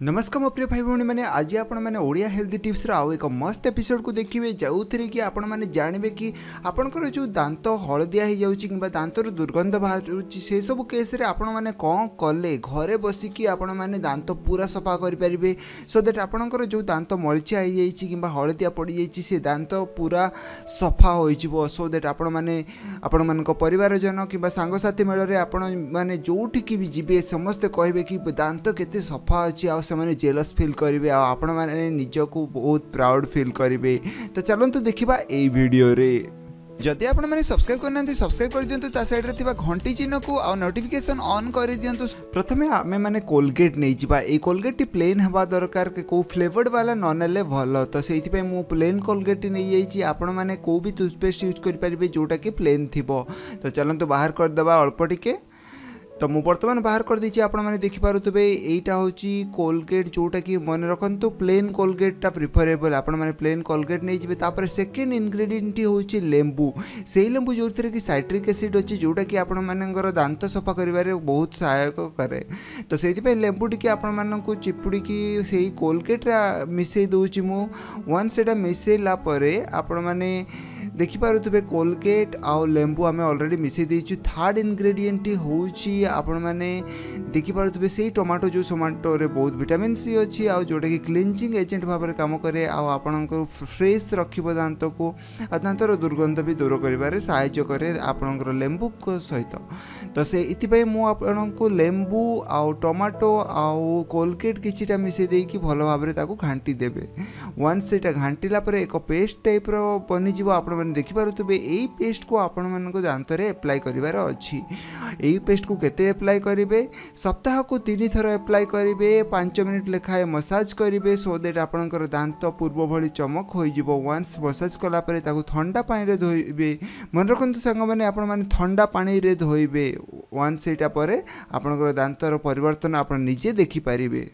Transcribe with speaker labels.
Speaker 1: नमस्कार मो प्रिय भाई भौणी मैंने आज आपण मैंने ओडिया हेल्थी टिप्स आउ एक मस्त एपिसोड को देखिए जो थे कि आपण मैंने जानवे कि आपंकर जो दांत हलदिया हो जाऊँगी कि दांतर दुर्गंध बाहर से सब केस आपण मैंने कौन कले घरे बसिकी आपण मैंने दांत पूरा सफा करेंगे सो दैट आपणकर जो दांत मलिचिया हो जाए कि हलदिया पड़ जाए से दांत पूरा सफा हो सो दैट आपण मैंने आपण मान परिवारजन कि सांगसाथी मेल आपण मैंने जोठिकी भी जीवे समस्ते कहे कि दांत केते सफा अच्छी आ से जेलस फील करेंगे आपण मैंने निजको बहुत प्राउड फील करेंगे। तो चलते देखा यही वीडियो रे जदि आपण मैंने सब्सक्राइब करना सब्सक्राइब कर दिंतु ता साइड रे थिबा घंटी चिन्ह को आ नोटिफिकेशन ऑन कर दिंतु। प्रथमे आमे माने कोलगेट नहीं जिबा ए कोलगेट टी प्लेन हवा दरकार के को फ्लेवर्ड वाला न नेले भलो तो सेति पे मु प्लेन कोलगेट नहीं जाईची आपण माने को भी टूथपेस्ट यूज कर परिबे जोटा कि प्लेन थिबो। तो चलंतु बाहर कर दबा अल्प टिके तो मु बर्तमान बाहर कर दीजिए आपण मैंने देखिपे यहीटा हूँ कोलगेट जोटा कि मन रखु प्लेन कोलगेटा प्रिफरेबल आपण मैंने प्लेन कोलगेट नहीं जी। तापर सेकेंड इनग्रेडिएंट हूँ लेंबू से लेंबू जो कि साइट्रिक एसिड अच्छी जोटा कि आपण मानकर दांत सफा कर बहुत सहायक करे। तो से लेंबू टी आपण मानक चिपुड़ी से कोलगेट मिसई दूची मु वन से मिसैला आपण मैंने देखिपे कोलगेट आउ लेंबू आम अलरेडी मिसई देचु। थर्ड इनग्रेडिएंट हूँ आपण मैंने देखिपे से टमाटो जो टमाटो रे बहुत विटामिन सी अच्छी आ जोटा कि क्लींजिंग एजेंट भाव में काम करे आपण फ्रेश रखिबो दांत को आ दांतर दुर्गंध भी दूर करिबारे सहायता करे आपणकर लेंबू को सहित। तो से इतिपय मु आपणको लेंबू आउ टमाटो आउ कोलगेट किछिटा मिसई देकी भलो भाव में ताको घांटी देबे। वन्स सेटा घांटीला परे एक पेस्ट टाइप रो बनि जिवो आपण माने देखिपारुतबे एई पेस्ट को आपण मानको दांत रे अप्लाई करिवार अछि। एई पेस्ट को केते अप्लाई करेंगे सप्ताह को 3 थर अप्लाई करेंगे 5 मिनिट लेखाए मसाज करेंगे सो दैट आपणकर दांत पूर्व भली चमक हो। वन्स मसाज कलापर ठंडा पानी रे धोइबे मन रखु सांग मैंने आपण माने ठंडा पानी रे धोइबे वन्स सेटा परे आपणकर दांतर परिवर्तन आपण निजे देखि पारिबे।